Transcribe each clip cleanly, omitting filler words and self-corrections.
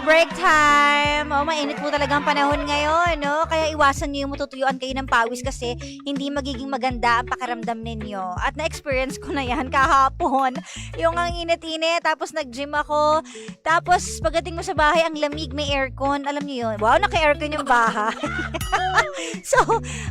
break time! Oh, mainit po talaga ang panahon ngayon, no? Kaya iwasan niyo yung matutuyuan kayo ng pawis kasi hindi magiging maganda ang pakiramdam ninyo. At na-experience ko na yan kahapon. Yung ang init-init, tapos nag-gym ako. Tapos pagdating mo sa bahay, ang lamig, may aircon. Alam niyo yun? Wow, naka-aircon yung bahay. So,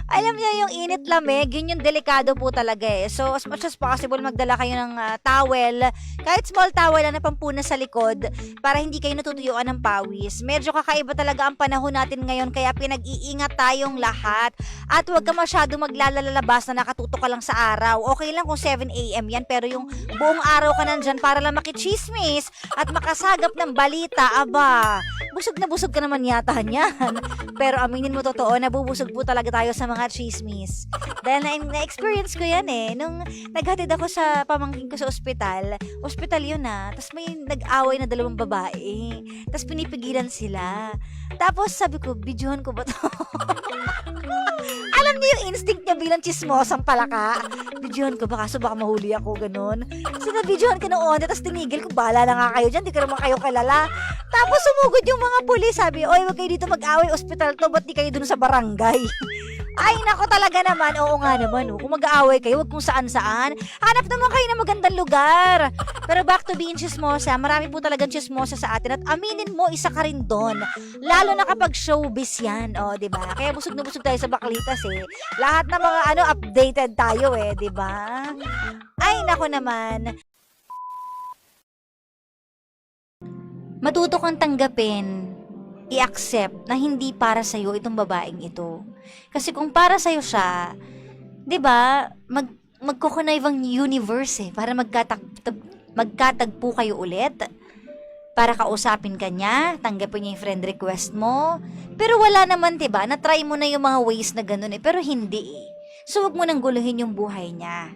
alam niyo yung init-lamig, yun yung delikado po talaga eh. So, as much as possible, magdala kayo ng towel. Kahit small towel na pampunas sa likod para hindi kayo natutuyuan ng pawis. Medyo kakaiba talaga ang panahon natin ngayon kaya pinag-iingat tayong lahat. At huwag ka masyado maglalalabas na nakatutok ka lang sa araw. Okay lang kung 7 a.m. yan pero yung buong araw ka nandyan para lang makichismis at makasagap ng balita. Aba, busog na busog ka naman yata niyan. Pero aminin mo totoo, nabubusog po talaga tayo sa mga chismis. Dahil na-experience ko yan eh. Nung naghatid ako sa pamangkin ko sa ospital yun tapos may nag-away na dalawang babae. Tapos pinipigilan sila. Tapos sabi ko, videohan ko ba to? Alam niyo yung instinct niya bilang chismosang palaka. Videohan ko ba kaso baka mahuli ako, ganun. So na-videohan ka ng onda, tapos tinigil ko, bahala na nga kayo dyan, di ka naman kayo kilala. Tapos sumugod yung mga pulis, sabi, oy, wag kayo dito mag-away, ospital to, ba't di kayo dun sa barangay? Ay, nako talaga naman. Oo nga naman. Kung mag-aaway kayo, wag kung saan-saan. Hanap naman kayo ng magandang lugar. Pero back to being chismosa, marami po talagang chismosa sa atin. At aminin mo, isa ka rin doon. Lalo na kapag showbiz yan. O, diba? Kaya busog na busog tayo sa baklitas eh. Lahat ng mga updated tayo eh, diba? Ay, nako naman. Matuto kang tanggapin, i-accept na hindi para sa'yo itong babaeng ito. Kasi kung para sa'yo siya, 'di ba, magko-connive ang universe eh, para magkatagpo kayo ulit. Para kausapin ka niya, tanggapin niya yung friend request mo. Pero wala naman, 'di ba? Na-try mo na yung mga ways na ganun eh, pero hindi eh. So, wag mo nang guluhin yung buhay niya.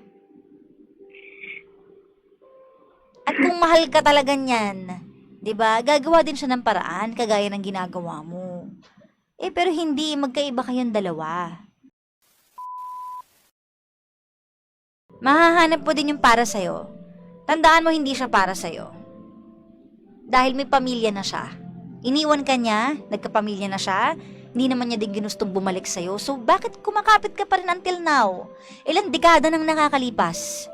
At kung mahal ka talaga niyan, 'di ba? Gagawa din siya ng paraan kagaya ng ginagawa mo. Eh pero hindi magkaiba kayong dalawa. Mahahanap mo din yung para sa'yo. Tandaan mo hindi siya para sa'yo. Dahil may pamilya na siya. Iniwan ka niya, nagkapamilya na siya, hindi naman niya din ginustong bumalik sa'yo. So bakit kumakapit ka pa rin until now? Ilang dekada nang nakakalipas.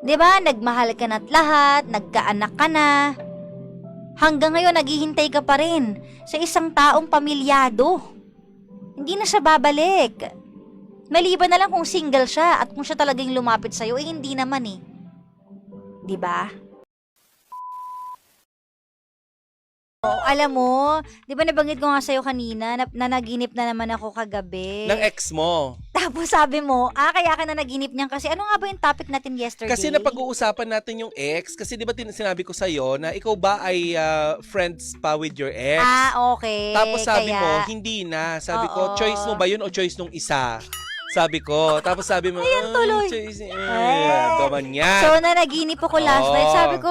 'Di ba? Nagmahal ka na't lahat, nagkaanak ka na. Hanggang ngayon, naghihintay ka pa rin sa isang taong pamilyado. Hindi na siya babalik. Maliban na lang kung single siya at kung siya talagang lumapit sa'yo, eh hindi naman eh. 'Di ba? Oh, alam mo, 'di ba nabanggit ko nga sa'yo kanina na naginip na naman ako kagabi. Ng ex mo. Tapos sabi mo, kaya ka na naginip niyan kasi ano nga ba yung topic natin yesterday? Kasi napag-uusapan natin yung ex. Kasi di ba sinabi ko sa'yo na ikaw ba ay friends pa with your ex? Okay. Tapos sabi kaya, mo, hindi na. Sabi ko, Oo. choice mo ba yun o choice nung isa? Sabi ko. Tapos sabi mo, Ayan, tuloy. choice. Ay. Gaman yan. So, nanaginip ako last Oo. night. Sabi ko,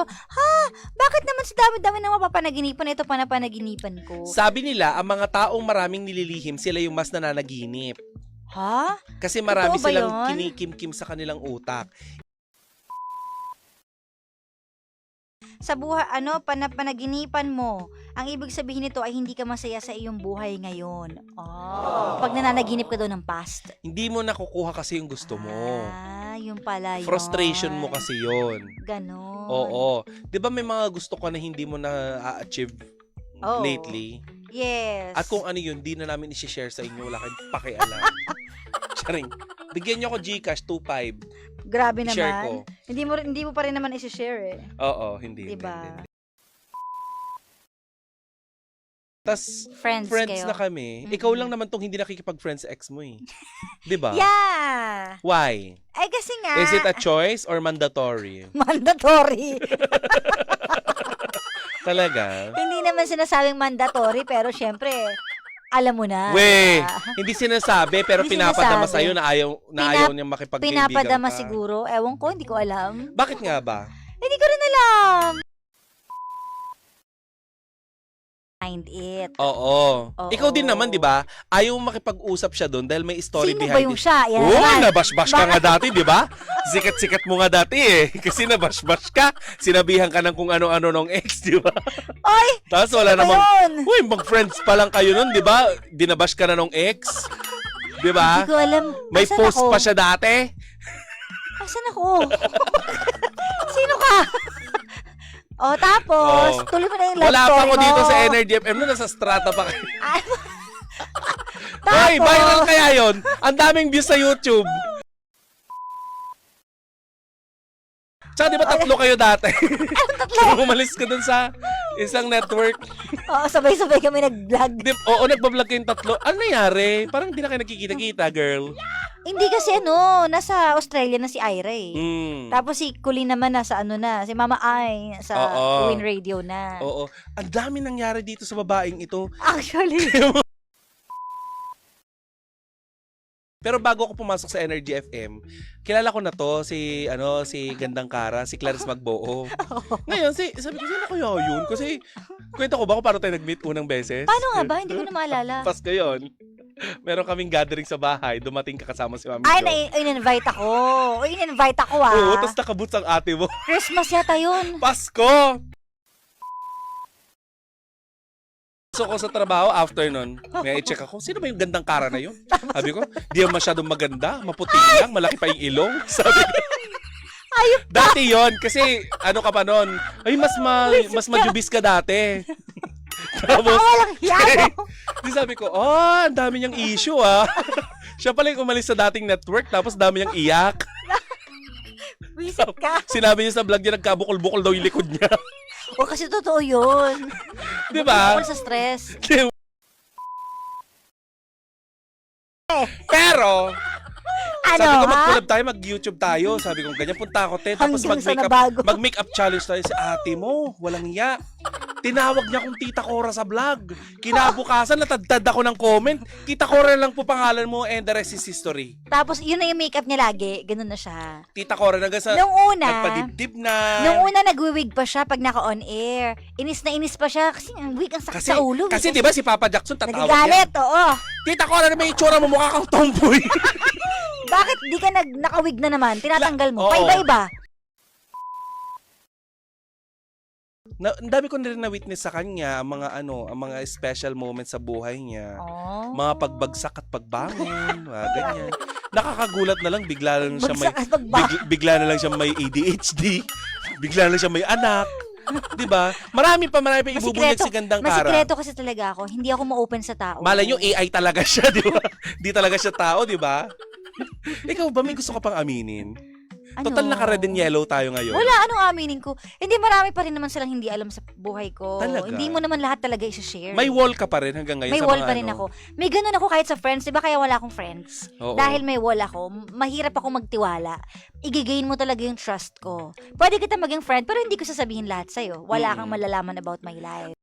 bakit naman sa dami-dami na mapapanaginipan, ito pa na panaginipan ko? Sabi nila, ang mga taong maraming nililihim, sila yung mas nananaginip. Ha? Kasi marami Totoo ba silang yun? kinikim-kim sa kanilang utak. Sa buhay, panaginipan mo, ang ibig sabihin nito ay hindi ka masaya sa iyong buhay ngayon. Pag nananaginip ka doon ng past. Hindi mo nakukuha kasi yung gusto mo. Yun pala yun. Frustration mo kasi yun. Ganon. Oo. 'Di ba may mga gusto ka na hindi mo na-achieve lately? Yes. At kung ano yun, di na namin i-share sa inyo. Wala kayong pakialam. Charing. Bigyan nyo ako Gcash 2.5. Grabe naman. I-share ko. Hindi mo pa rin naman i-share eh. Oo, hindi. Diba? Hindi. Tas, Friends kayo. na kami. Ikaw lang naman tong hindi nakikipag-friends sa ex mo eh. Di ba? Yeah. Why? Ay kasi nga. Is it a choice or mandatory? Mandatory. Talaga? Hindi naman sinasabing mandatory pero syempre alam mo na. We, hindi sinasabi pero Hindi pinapadama sinasabi. sa'yo na ayaw niyang makipagkaibigan Pinapadama ka. siguro. Ewan ko, hindi ko alam. Bakit nga ba? Hindi ko rin alam. Find it. Oo. Oo. Ikaw din naman, di ba? Ayaw mo makipag-usap siya doon dahil may story Sino ba behind yung it. siya? Yan Oo, naman. nabash-bash ka nga dati, di ba? Sikat-sikat mo nga dati eh. Kasi nabash-bash ka. Sinabihan ka ng kung ano-ano ng ex, di ba? Oy! Tapos wala Ano namang, yun? uy, mag-friends pa lang kayo nun, di ba? Dinabash ka na ng ex. Di ba? Hindi ko alam. May Asan post ako? pa siya dati. Asan ako? Sino ka? O, tapos, Oo. tuloy mo na yung love Wala story pa ako mo. dito sa Energy FM na nasa strata pa kayo. Ah, Hoy, tapos, viral kaya yon? Ang daming views sa YouTube. Tsaka di ba tatlo kayo dati? Tsaka umalis ka dun sa isang network. Oo, sabay-sabay kami nag-vlog. Oo, nagbablog kayong tatlo. Ano nangyari? Parang di na kayo nagkikita-kita, girl. Hindi kasi nasa Australia na si Ira eh. Tapos si Colleen naman nasa si Mama Ai sa Oo. Win Radio na. Oo. Ang dami nangyari dito sa babaeng ito. Actually. Pero bago ako pumasok sa Energy FM, kilala ko na to si Gandang Kara, si Clarice Magboo. Ngayon sabi ko sino kaya yun? Kasi kwento ko ba kung paano tayo nag-meet unang beses? Paano nga ba? Hindi ko na maalala. Pasko yun. Meron kaming gathering sa bahay, dumating ka kasama si Mami Ay, Jo. in-invite ako. In-invite ako Oo, tapos nakaboots ang ate mo. Christmas yata yun. Pasko! So ko sa trabaho, after nun, may i-check ako, sino ba yung Gandang Kara na yun? Sabi ko, di yan masyadong maganda, maputi lang, malaki pa yung ilong. Sabi ko, dati yon kasi ano ka pa nun, ay mas majubis ka dati. Tapos, Walang hiya mo. di sabi ko, ang dami niyang issue ah. Siya pala yung umalis sa dating network, tapos dami niyang iyak. Visit ka. Sinabi niya sa vlog niya, nagkabukol-bukol daw yung likod niya. O kasi totoo yun. Di ba? Bukol sa stress. Pero, Ano sabi ko, ha? mag-collab tayo, mag-YouTube tayo. Sabi ko, ganyan, punta ako, te. Tapos Hanggang sa nabago. mag-makeup challenge tayo. Si ate mo, walang iya. Tinawag niya kong Tita Cora sa vlog. Kinabukasan, natadtad ako ng comment. Tita Cora lang po pangalan mo and the rest is history. Tapos yun na yung makeup niya lagi. Ganun na siya. Tita Cora na sa Nung una, nagpadibdib na. Nung una nagwi-wig pa siya pag naka-on air. Inis na inis pa siya kasi ang wig ang sakit sa ulo. Kasi di ba si Papa Jackson tatawag Nagigalit, yan. oo. Tita Cora na may itsura mo, mukha kang tomboy. Bakit di ka naka-wig na naman? Tinatanggal mo. Oo. Paiba-iba. Ang dami ko na rin na-witness sa kanya, ang mga special moments sa buhay niya. Oh. Mga pagbagsak at pagbangon, mga ganyan. Nakakagulat na lang, bigla na lang siya may Bagsak at pagba- bigla na lang siya may ADHD, bigla na lang siya may anak. 'Di ba? Marami pa ibubunyag si Gandang Kara. Masikreto kasi talaga ako. Hindi ako ma-open sa tao. Malay nyo, AI talaga siya, di ba? Di talaga siya tao, di ba? Ikaw ba, may gusto ka pang aminin? Ano? Total naka-red and yellow tayo ngayon. Wala, anong aminin ko? Hindi, marami pa rin naman silang hindi alam sa buhay ko. Talaga? Hindi mo naman lahat talaga i-share. May wall ka pa rin hanggang ngayon May sa wall mga pa rin ako. May ganun ako kahit sa friends. Diba kaya wala akong friends? Oo. Dahil may wall ako, mahirap ako magtiwala. Igigain mo talaga yung trust ko. Pwede kita maging friend, pero hindi ko sasabihin lahat sa'yo. Wala kang malalaman about my life.